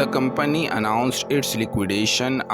The company announced its liquidation